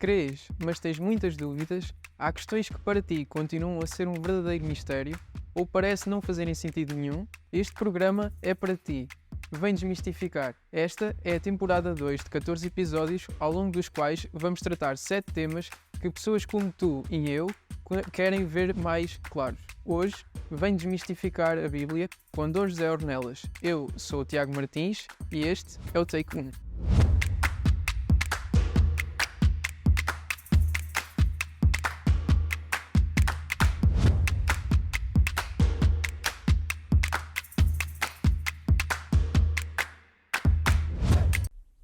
crês, mas tens muitas dúvidas, há questões que para ti continuam a ser um verdadeiro mistério ou parece não fazerem sentido nenhum, este programa é para ti. Vem desmistificar. Esta é a temporada 2 de 14 episódios, ao longo dos quais vamos tratar 7 temas que pessoas como tu e eu querem ver mais claros. Hoje, vem desmistificar a Bíblia com Dom José Ornelas. Eu sou o Tiago Martins e este é o Take 1.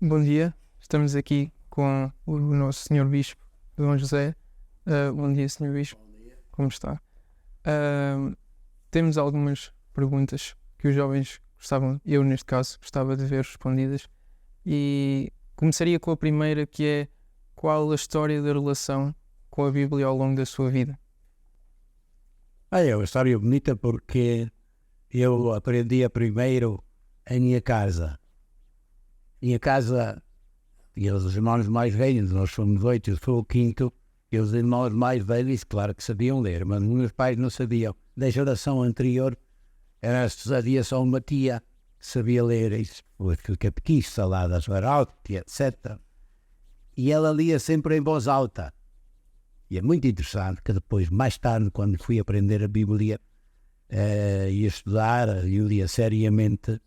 Bom dia, estamos aqui com o nosso Senhor Bispo, Dom José. Bom dia, Senhor Bispo. Bom dia. Como está? Temos algumas perguntas que os jovens gostavam, eu neste caso, gostava de ver respondidas. E começaria com a primeira, que é: qual a história da relação com a Bíblia ao longo da sua vida? É uma história bonita porque eu aprendi primeiro em minha casa. Minha casa tinha os irmãos mais velhos, nós somos 8, eu sou o quinto, e os irmãos mais velhos, claro que sabiam ler, mas meus pais não sabiam. Da geração anterior, havia só uma tia que sabia ler isso, o catequista lá das Varaltas, etc. E ela lia sempre em voz alta. E é muito interessante que depois, mais tarde, quando fui aprender a Bíblia e estudar, eu lia seriamente,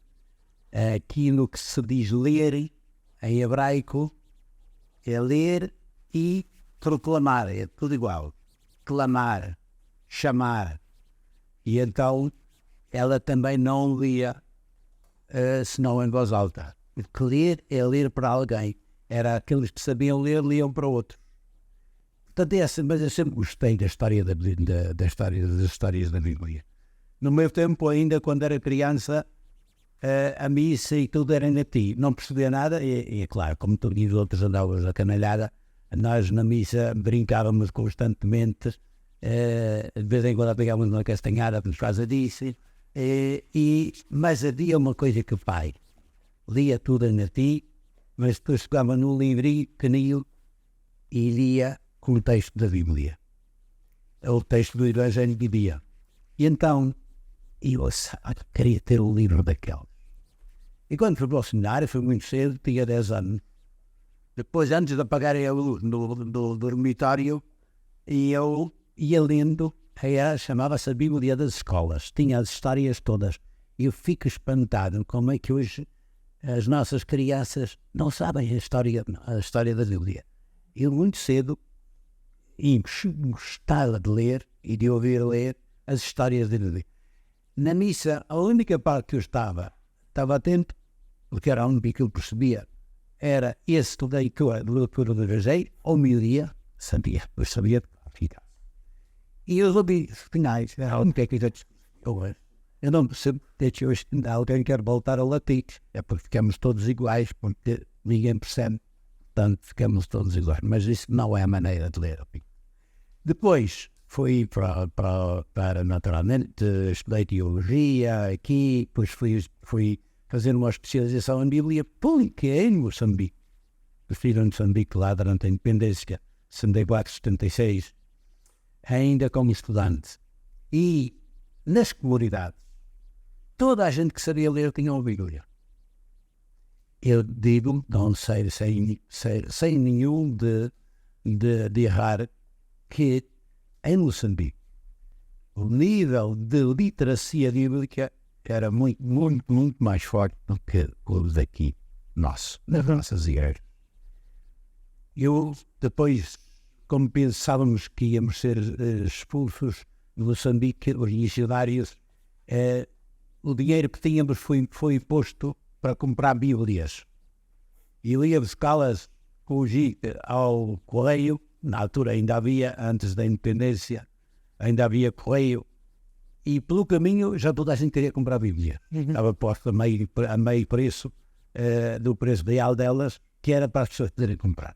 aquilo que se diz ler em hebraico é ler e proclamar, é tudo igual. Clamar, chamar. E então ela também não lia senão em voz alta. Porque ler é ler para alguém. Era aqueles que sabiam ler, liam para outros. Portanto, mas eu sempre gostei da história das histórias da Bíblia. No meu tempo, ainda quando era criança, a missa e tudo era em latim, não percebia nada e é claro, como todos os outros andávamos a canalhada, nós na missa brincávamos constantemente, de vez em quando pegávamos uma castanhada por causa disso, mas havia uma coisa que o pai lia tudo em latim, mas depois pegava no livrinho pequenino e lia com o texto da Bíblia, o texto do Evangelho de Bíblia. E então eu queria ter o livro daquele. E quando fui para o seminário, foi muito cedo, tinha 10 anos. Depois, antes de apagarem a luz no dormitório, e eu ia lendo, chamava-se a Bíblia das Escolas, tinha as histórias todas. E eu fico espantado como é que hoje as nossas crianças não sabem a história da Bíblia. Eu muito cedo gostava de ler e de ouvir ler as histórias da Bíblia. Na missa, a única parte que eu estava atento, porque era a única que eu percebia, era esse da leitura do Evangelho, homilia, eu sabia ficar. E os ouvidos finais, era a única que eu não percebo que hoje alguém quer voltar ao latim, é porque ficamos todos iguais, porque ninguém percebe, portanto ficamos todos iguais, mas isso não é a maneira de ler. Depois fui para naturalmente, estudei teologia aqui, depois fui fazer uma especialização em Bíblia pública em Moçambique. Estive em Moçambique lá durante a independência, 74, 76, ainda como estudante. E nas comunidades, toda a gente que sabia ler tinha uma Bíblia. Eu digo, não sei, sem nenhum de errar, que em Moçambique o nível de literacia bíblica era muito, muito, muito mais forte do que o daqui, nas nossas igrejas. Eu, depois, como pensávamos que íamos ser expulsos de Moçambique, os missionários, o dinheiro que tínhamos foi posto para comprar Bíblias. E eu ia buscá-las com o jeep ao correio. Na altura ainda havia, antes da independência, ainda havia correio. E pelo caminho já toda a gente queria comprar a Bíblia. Estava posto a meio preço do preço real delas, que era para as pessoas poderem comprar.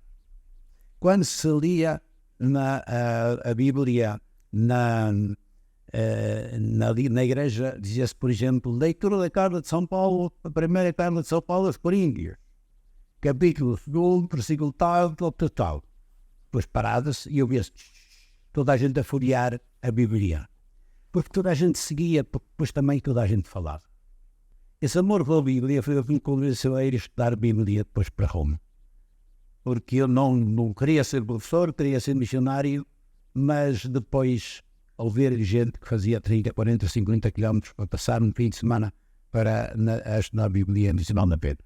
Quando se lia a Bíblia na igreja, dizia-se, por exemplo, leitura da Carta de São Paulo, a primeira Carta de São Paulo aos Coríntios, capítulo 2, versículo tal. depois parava-se e eu via toda a gente a folhear a Bíblia. Porque toda a gente seguia, porque depois também toda a gente falava. Esse amor pela Bíblia foi o que me convenceu a ir estudar a Bíblia depois para Roma. Porque eu não queria ser professor, queria ser missionário, mas depois, ao ver gente que fazia 30, 40, 50 quilómetros para passar um fim de semana a estudar a Bíblia, disse, não vale a pena.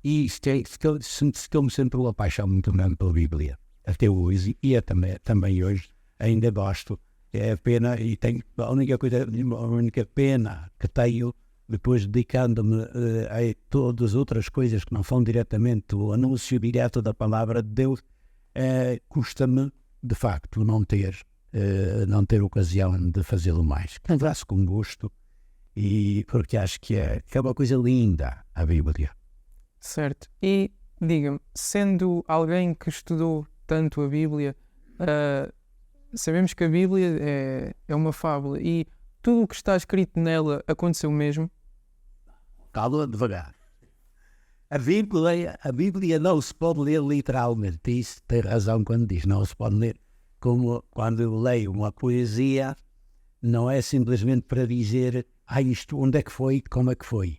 E ficou-me sempre uma paixão muito grande pela Bíblia. Até hoje, e também hoje, ainda gosto. É a pena, e tenho a única pena que tenho, depois dedicando-me a todas as outras coisas que não são diretamente o anúncio direto da palavra de Deus, custa-me, de facto, não ter ocasião de fazê-lo mais. Faço com gosto, e porque acho que é uma coisa linda a Bíblia. Certo. E, diga-me, sendo alguém que estudou tanto a Bíblia, sabemos que a Bíblia é uma fábula e tudo o que está escrito nela aconteceu mesmo? Calma, devagar. A Bíblia não se pode ler literalmente. Isso tem razão quando diz. Não se pode ler como quando eu leio uma poesia, não é simplesmente para dizer isto onde é que foi, como é que foi.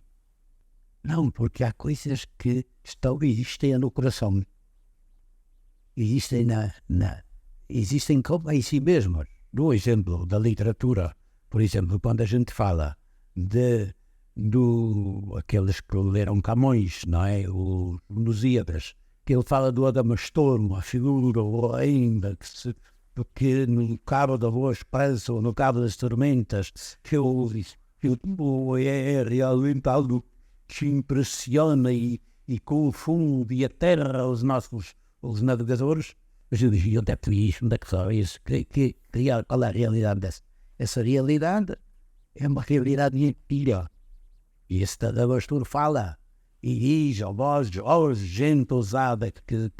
Não, porque há coisas que existem no coração. Existem existem como em si mesmas. Do exemplo da literatura, por exemplo, quando a gente fala aqueles que leram Camões, não é? O Lusíadas, que ele fala do Adamastor, a figura, ou ainda que no cabo da boa esperança ou no cabo das tormentas, que é realmente algo que impressiona e confunde e aterra os navegadores. Mas eu digo, onde é que isto? Onde é que só isso? Qual é a realidade dessa? Essa realidade é uma realidade mentira. E esse Adamastor fala e diz ao voz, gente ousada que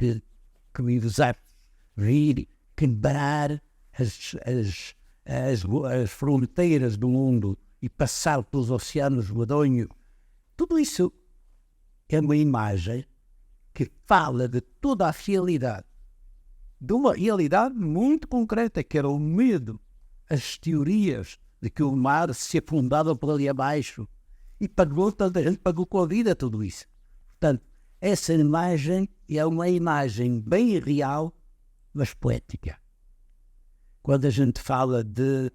me deseja vir quebrar as fronteiras do mundo e passar pelos oceanos medonhos. Tudo isso é uma imagem que fala de toda a realidade, de uma realidade muito concreta, que era o medo, as teorias de que o mar se afundava por ali abaixo, e tanta gente pagou com a vida tudo isso. Portanto, essa imagem é uma imagem bem real, mas poética. Quando a gente fala de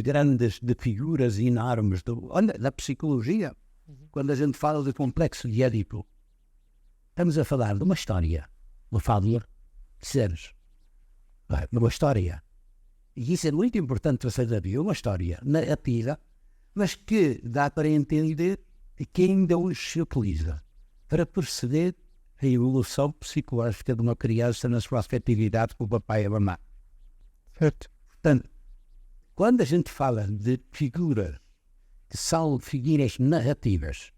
grandes, de figuras enormes da psicologia, quando a gente fala de complexo de Édipo, estamos a falar de uma história, uma fábula de seres, uma história. E isso é muito importante para saber, uma história narrativa, mas que dá para entender e que ainda hoje se utiliza para perceber a evolução psicológica de uma criança na sua afetividade com o papai e a mamãe. Certo. Portanto, quando a gente fala de figuras que são figuras narrativas,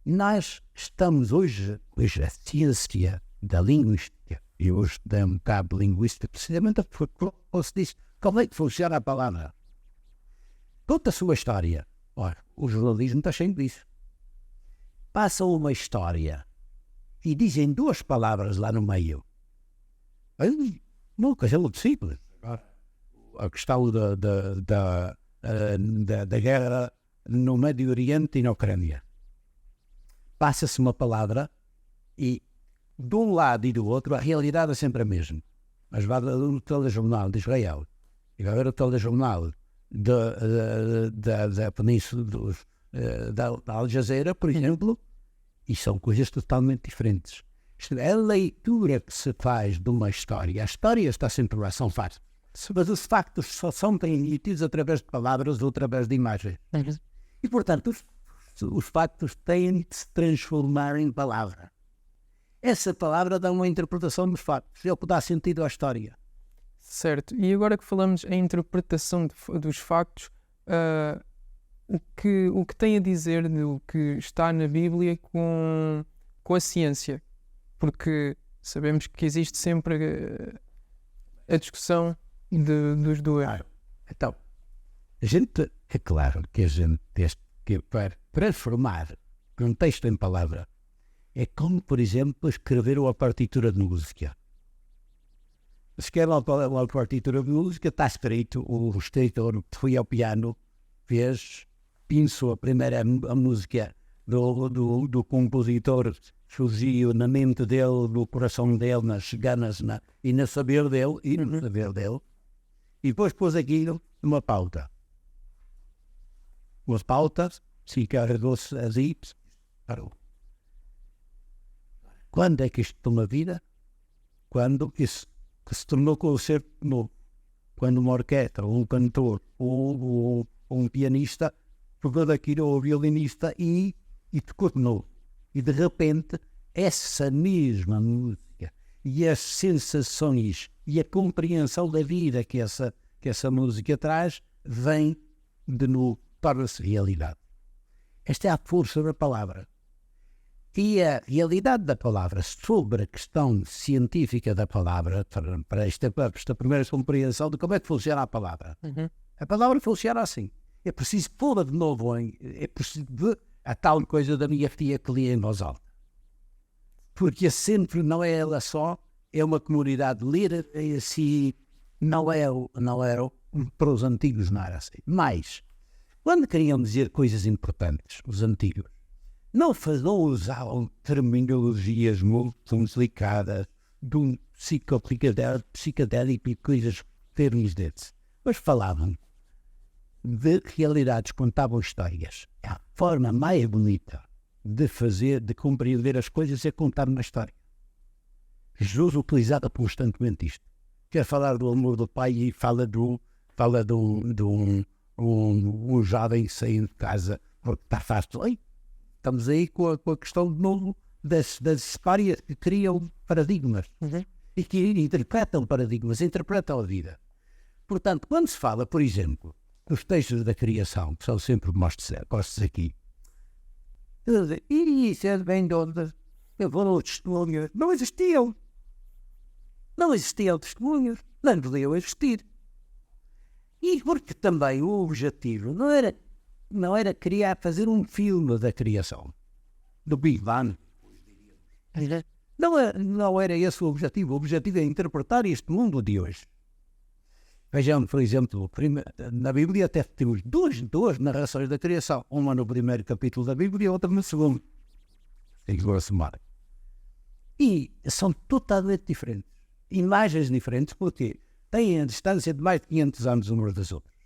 nós estamos hoje a ciência da linguística, e hoje estudei um bocado de linguística, precisamente porque se diz como é que funciona a palavra. Conta-se uma história. Ora, o jornalismo está cheio disso. Passam uma história e dizem duas palavras lá no meio. Uma coisa muito simples. A questão da guerra no Médio Oriente e na Ucrânia. Passa-se uma palavra e de um lado e do outro a realidade é sempre a mesma. Mas vai o telejornal de Israel e vai ver o telejornal da Península da Al Jazeera, por exemplo, e são coisas totalmente diferentes. É a leitura que se faz de uma história. A história está sempre lá, são fatos. Mas os factos só são transmitidos através de palavras ou através de imagens. E, portanto, os factos têm de se transformar em palavra. Essa palavra dá uma interpretação dos factos, é o que dá sentido à história. Certo. E agora que falamos em interpretação dos factos, o que tem a dizer do que está na Bíblia com a ciência? Porque sabemos que existe sempre a discussão dos dois. Então, é claro que a gente, para transformar um texto em palavra, É como, por exemplo, escrever uma partitura de música. Escreve uma partitura de música, está escrito, o escritor foi ao piano, pensou a primeira a música do compositor, surgiu na mente dele, no coração dele, nas ganas e no saber dele, e depois pôs aquilo numa pauta. Uma pauta, se carregou-se assim, parou. Quando é que isto toma vida? Quando isso que se tornou concerto novo. Quando uma orquestra, ou um cantor, ou um pianista pegou daquilo, ou o violinista e tocou de novo. E de repente, essa mesma música e as sensações e a compreensão da vida que essa música traz, vem de novo, torna-se realidade. Esta é a força da palavra. E a realidade da palavra sobre a questão científica da palavra, para esta primeira compreensão de como é que funciona a palavra. A palavra funciona assim. É preciso pô-la de novo é preciso ver a tal coisa da minha tia que lia em voz alta. Porque sempre não é ela só, é uma comunidade ler assim, não era para os antigos não era assim. Mas, quando queriam dizer coisas importantes, os antigos, não usavam terminologias muito complicadas de um psicodélico e coisas, termos desses. Mas falavam de realidades, contavam histórias. A forma mais bonita de compreender as coisas é contar uma história. Jesus utilizava constantemente isto. Quer falar do amor do pai e fala de um jovem saindo de casa porque está fácil. Estamos aí com a questão de novo das histórias que criam paradigmas e que interpretam paradigmas, interpretam a vida. Portanto, quando se fala, por exemplo, dos textos da criação, que são sempre postos aqui, e isso é bem de onde eu vou ao testemunho. Não existiam testemunhos, não podiam existir. E porque também o objetivo não era fazer um filme da criação, do Big Bang. Não era esse o objetivo. O objetivo é interpretar este mundo de hoje. Vejamos, por exemplo, na Bíblia até temos duas narrações da criação. Uma no primeiro capítulo da Bíblia e outra no segundo. E são totalmente diferentes. Imagens diferentes porque têm a distância de mais de 500 anos umas das outras.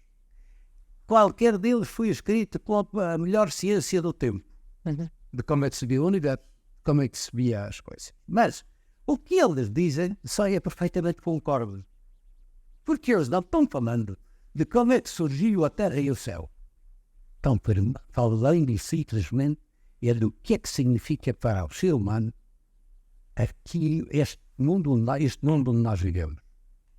Qualquer deles foi escrito com a melhor ciência do tempo. De como é que se via o universo, como é que se via as coisas. Mas o que eles dizem só é perfeitamente concordo. Porque eles não estão falando de como é que surgiu a terra e o céu. Estão falando simplesmente do que é que significa para o ser humano aqui, este mundo onde nós vivemos.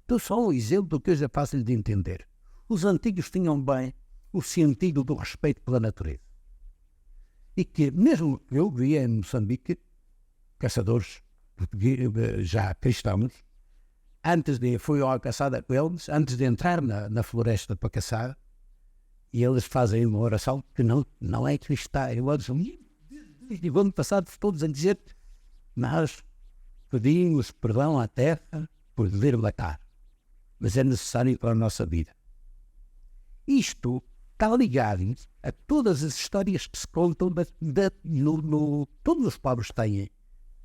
Então só um exemplo que hoje é fácil de entender. Os antigos tinham bem o sentido do respeito pela natureza. E que mesmo eu via em Moçambique, caçadores já cristãos, fui à caçada com eles, antes de entrar na floresta para caçar, e eles fazem uma oração que não é cristã. E o ano passado todos a dizer, nós pedimos perdão à terra por dever matar, mas é necessário para a nossa vida. Isto está ligado a todas as histórias que se contam, todos os povos têm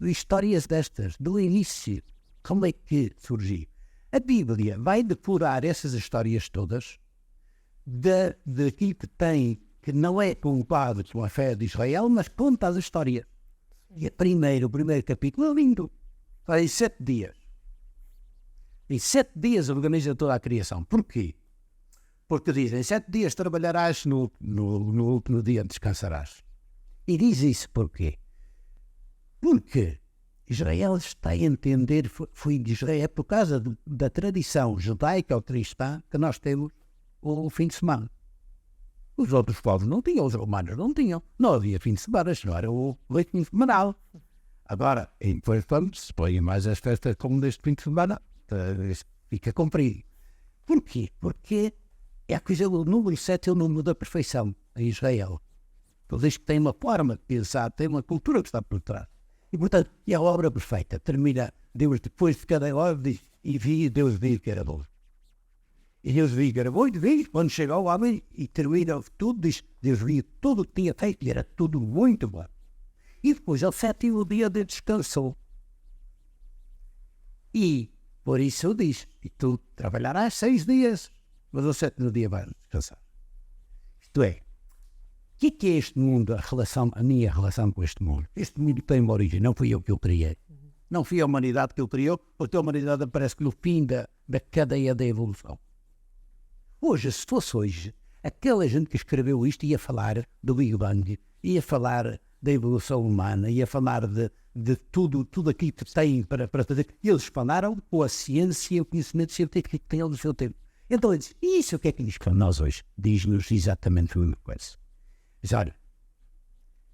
histórias destas, do início, como é que surgiu. A Bíblia vai depurar essas histórias todas daquilo que tem, que não é culpado com a fé de Israel, mas conta as histórias. E o primeiro capítulo é lindo. Faz em 7 dias. Em 7 dias organiza toda a criação. Porquê? Porque dizem, 7 dias trabalharás, no último dia descansarás. E diz isso porquê? Porque Israel está a entender, foi de Israel, é por causa da tradição judaica ou cristã que nós temos o fim de semana. Os outros povos não tinham, os romanos não tinham. Não havia fim de semana, não era o ritmo semanal. Agora, depois se põem mais as festas como neste fim de semana, fica comprido. Porquê? Porque é a coisa, o número 7 é o número da perfeição em Israel. Ele diz que tem uma forma de pensar, tem uma cultura que está por trás. E, portanto, é a obra perfeita. Termina, Deus, depois de cada obra, diz, e vi, Deus viu que era bom. E Deus viu que era bom, e diz, quando chega ao homem e termina tudo, diz, Deus viu tudo o que tinha feito e era tudo muito bom. E depois, ao 7º dia, Deus descansou. E, por isso, diz, e tu trabalharás 6 dias, mas ao 7º dia vais descansar. Isto é, o que é este mundo, a minha relação com este mundo? Este mundo tem uma origem, não fui eu que o criei. Não fui a humanidade que o criou, porque a humanidade aparece no fim da cadeia da evolução. Hoje, se fosse hoje, aquela gente que escreveu isto ia falar do Big Bang, ia falar da evolução humana, ia falar de tudo aquilo que tem para fazer. Eles falaram com a ciência e o conhecimento científico que têm no seu tempo. Então ele diz, e isso o que é que diz para nós hoje? Diz-nos exatamente a mesma coisa. Diz, olha,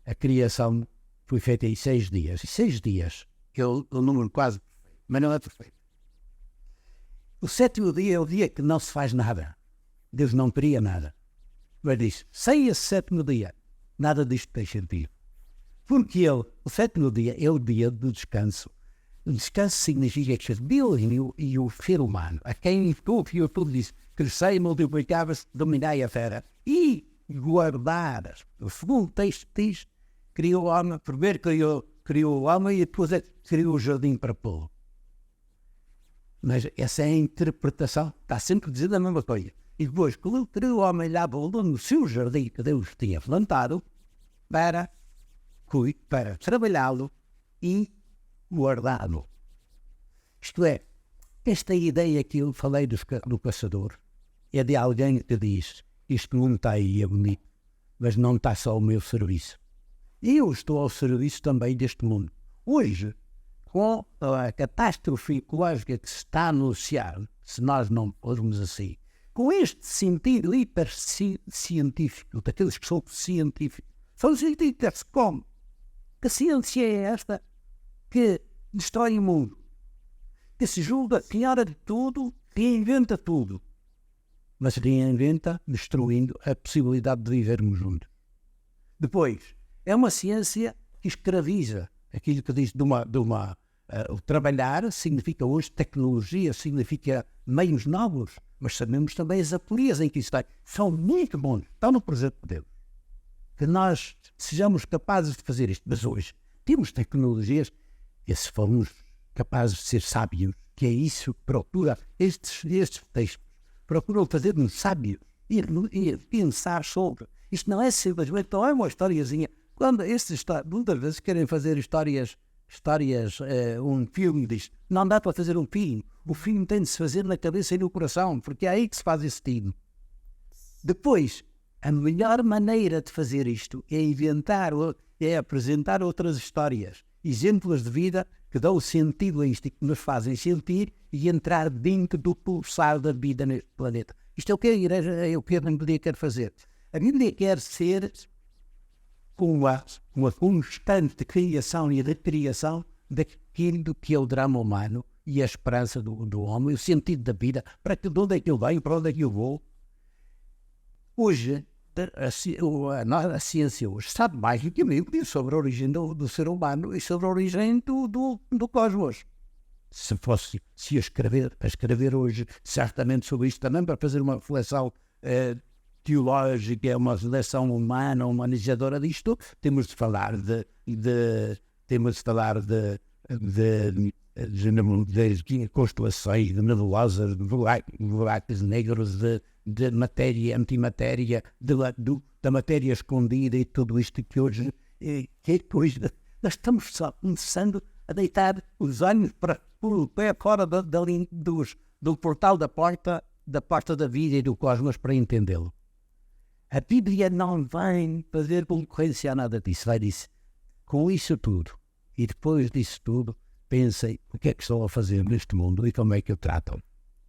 a criação foi feita em 6 dias. E 6 dias, que é o número quase perfeito, mas não é perfeito. O 7º dia é o dia que não se faz nada. Deus não cria nada. Mas diz, sem esse 7º dia, nada disto tem sentido. Porque o 7º dia é o dia do descanso. O descanso significa que Deus e o ser humano, a quem o Criou tudo disse, crescei, multiplicava-se, dominai a terra e guardar. O segundo texto diz, criou o homem, primeiro criou o homem e depois criou o jardim para pô-lo. Mas essa é a interpretação, está sempre dizendo a mesma coisa. E depois, quando criou o homem lá no seu jardim que Deus tinha plantado, para trabalhá-lo e guardá-lo. Isto é, esta ideia que eu falei do caçador é de alguém que diz, isto não está aí, é bonito, mas não está só ao meu serviço. Eu estou ao serviço também deste mundo. Hoje, com a catástrofe ecológica que se está a anunciar, se nós não formos assim, com este sentido hipercientífico, daqueles que são científicos, são científicos como? Que a ciência é esta que destrói o mundo, que se julga pior de tudo, reinventa tudo, mas reinventa destruindo a possibilidade de vivermos juntos. Depois, é uma ciência que escraviza, aquilo que diz o trabalhar significa hoje tecnologia, significa meios novos, mas sabemos também as apelias em que isso está. São muito bons, estão no presente de Deus. Que nós sejamos capazes de fazer isto. Mas hoje temos tecnologias e se formos capazes de ser sábios, que é isso que procura estes textos, procuram fazer-nos sábios e pensar sobre. Isto não é simplesmente, não é uma historiazinha. Quando muitas vezes querem fazer histórias, um filme disto, não dá para fazer um filme. O filme tem de se fazer na cabeça e no coração, porque é aí que se faz esse filme. Depois, a melhor maneira de fazer isto é apresentar outras histórias, exemplos de vida que dão sentido a isto e que nos fazem sentir e entrar dentro do pulsar da vida neste planeta. Isto é o que a Igreja, é o que a Bíblia quer fazer. A Bíblia quer ser uma constante criação e recriação daquilo que é o drama humano e a esperança do homem, o sentido da vida, para que de onde é que eu venho, para onde é que eu vou. Hoje, a ciência hoje sabe mais do que a Bíblia sobre a origem do ser humano e sobre a origem do cosmos. Se escrever hoje certamente sobre isto também, para fazer uma reflexão teológica, uma reflexão humana, humanizadora disto, temos de falar de constelações, de nebulosas, de buracos negros, de matéria, antimatéria, da matéria escondida e tudo isto que hoje nós estamos só começando a deitar os olhos por pé fora do portal da porta da vida e do cosmos para entendê-lo. A Bíblia não vai fazer concorrência a nada disso, vai dizer, com isso tudo, e depois disso tudo, pensem o que é que estão a fazer neste mundo e como é que o tratam.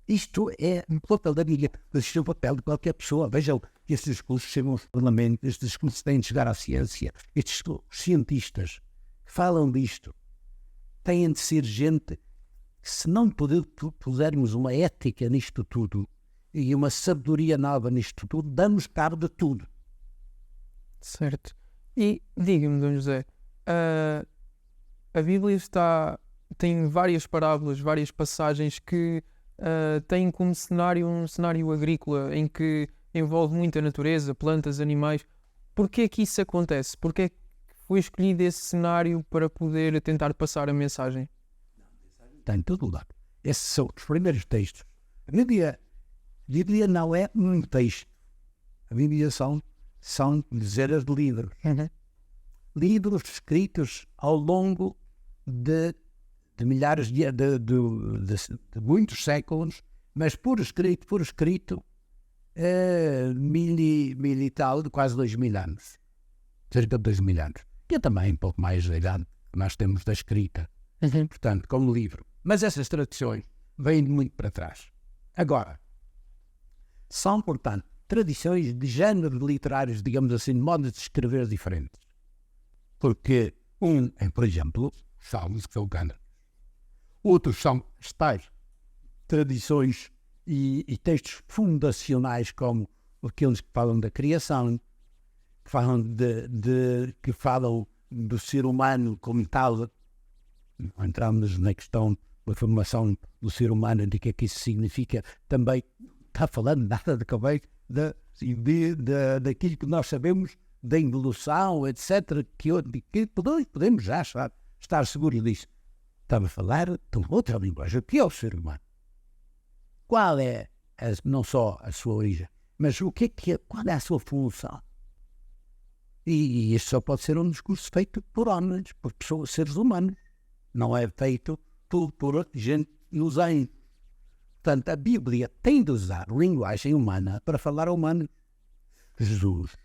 Isto é o papel da Bíblia, mas isto é o papel de qualquer pessoa. Vejam que estes discursos chegam aos parlamentos, estes discursos têm de chegar à ciência, estes cientistas que falam disto têm de ser gente que, se não pusermos uma ética nisto tudo e uma sabedoria nova nisto tudo, damos cabo de tudo. Certo. E diga-me, Dom José, a Bíblia tem várias parábolas, várias passagens que têm como cenário um cenário agrícola em que envolve muita natureza, plantas, animais. Porquê é que isso acontece? Porquê é que foi escolhido esse cenário para poder tentar passar a mensagem? Está em todo lado. Esses são os primeiros textos. A Bíblia não é um texto. A Bíblia são dezenas de livros. Livros escritos ao longo de milhares de muitos séculos, mas por escrito, mil e tal, de quase 2000 anos. Cerca de 2000 anos. Que é também um pouco mais da idade que nós temos da escrita. Portanto, como livro. Mas essas tradições vêm de muito para trás. Agora, são, portanto, tradições de géneros literários, digamos assim, de modos de escrever diferentes. Porque por exemplo, salmos que são cânones. Outros são as tais tradições e textos fundacionais, como aqueles que falam da criação, que falam do ser humano como tal. Não entramos na questão da formação do ser humano, de que é que isso significa. Também está falando nada de daquilo que nós sabemos da evolução, etc., que podemos já estar seguros disso. Estamos a falar de uma outra linguagem. O que é o ser humano? Qual é, não só a sua origem, mas qual é a sua função? E isto só pode ser um discurso feito por homens, por pessoas, seres humanos. Não é feito por gente inocente. Portanto, a Bíblia tem de usar linguagem humana para falar ao humano. Jesus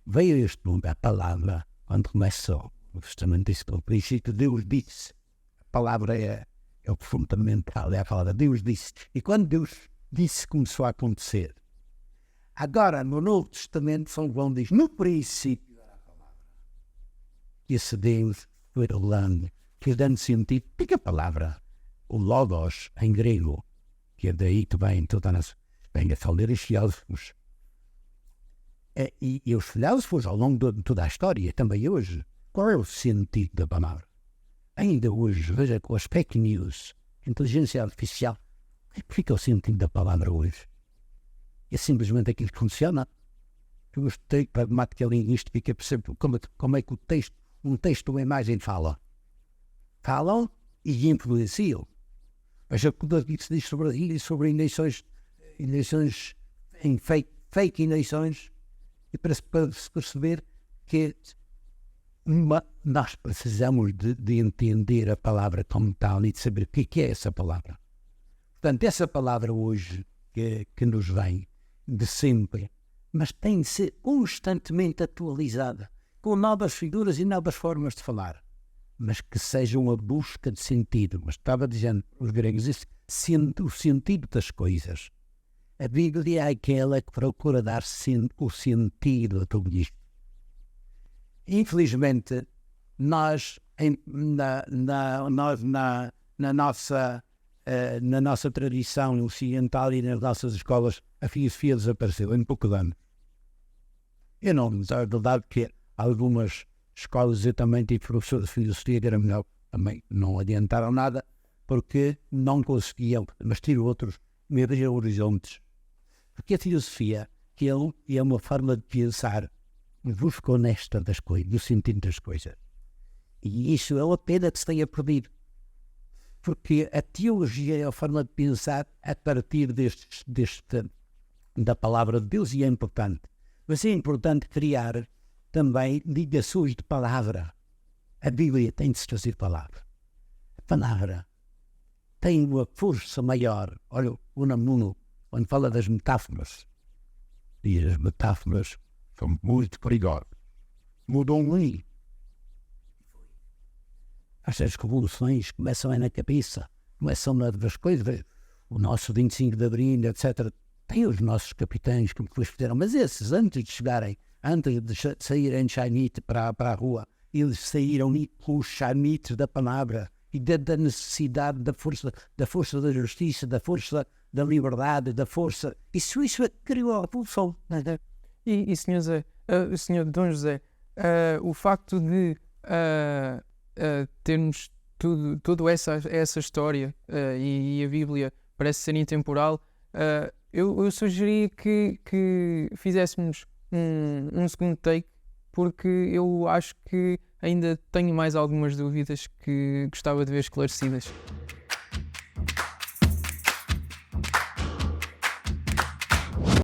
veio a este mundo, a palavra, quando começa o Testamento, diz que no princípio Deus disse. A palavra é o fundamental, é a palavra. Deus disse. E quando Deus disse, começou a acontecer. Agora, no Novo Testamento, São João diz, no princípio era a palavra. E esse Deus foi rolando, que dando sentido, porque a palavra, o logos, em grego, que é daí que vem toda a nossa... Vem a falar os filósofos. E os filósofos, ao longo de toda a história, também hoje, qual é o sentido da palavra? Ainda hoje, veja, com as fake news, inteligência artificial, o que fica o sentido da palavra hoje? É simplesmente aquilo que funciona. Eu gostei, pragmática linguística, percebo como é que um texto ou uma imagem falam e influenciam. Veja tudo aquilo que se diz sobre eleições em fake eleições, e para se perceber que nós precisamos de entender a palavra como tal e de saber o que é essa palavra. Portanto, essa palavra hoje que nos vem de sempre, mas tem de ser constantemente atualizada, com novas figuras e novas formas de falar, mas que seja uma busca de sentido. Mas estava dizendo os gregos isso, o sentido das coisas. A Bíblia é aquela que procura dar o sentido a tudo isto. Infelizmente, nós na nossa tradição ocidental e nas nossas escolas, a filosofia desapareceu em pouco de anos. Eu não, é verdade que algumas escolas, eu também tive professor de filosofia que era melhor, também não adiantaram nada, porque não conseguiam, mas tive outros, me abriram horizontes. Porque a filosofia, que é uma forma de pensar, busca honesta das coisas, do sentido das coisas. E isso é uma pena que se tenha perdido. Porque a teologia é a forma de pensar a partir da palavra de Deus, e é importante. Mas é importante criar também ligações de palavra. A Bíblia tem de se fazer palavra. A palavra tem uma força maior. Olha, o Unamuno, quando fala das metáforas, e as metáforas são muito perigosas. Mudam muito. As revoluções começam aí na cabeça, começam nas coisas. O nosso 25 de Abril, etc. Tem os nossos capitães que depois fizeram, mas esses, antes de saírem Chainite para a rua, eles saíram com os Chainites da palavra e da necessidade da força da justiça, da força da liberdade, da força. Isso criou a revolução. E senhor Dom José, o facto de termos tudo essa história e a Bíblia parece ser intemporal, eu sugeria que fizéssemos um segundo take, porque eu acho que ainda tenho mais algumas dúvidas que gostava de ver esclarecidas.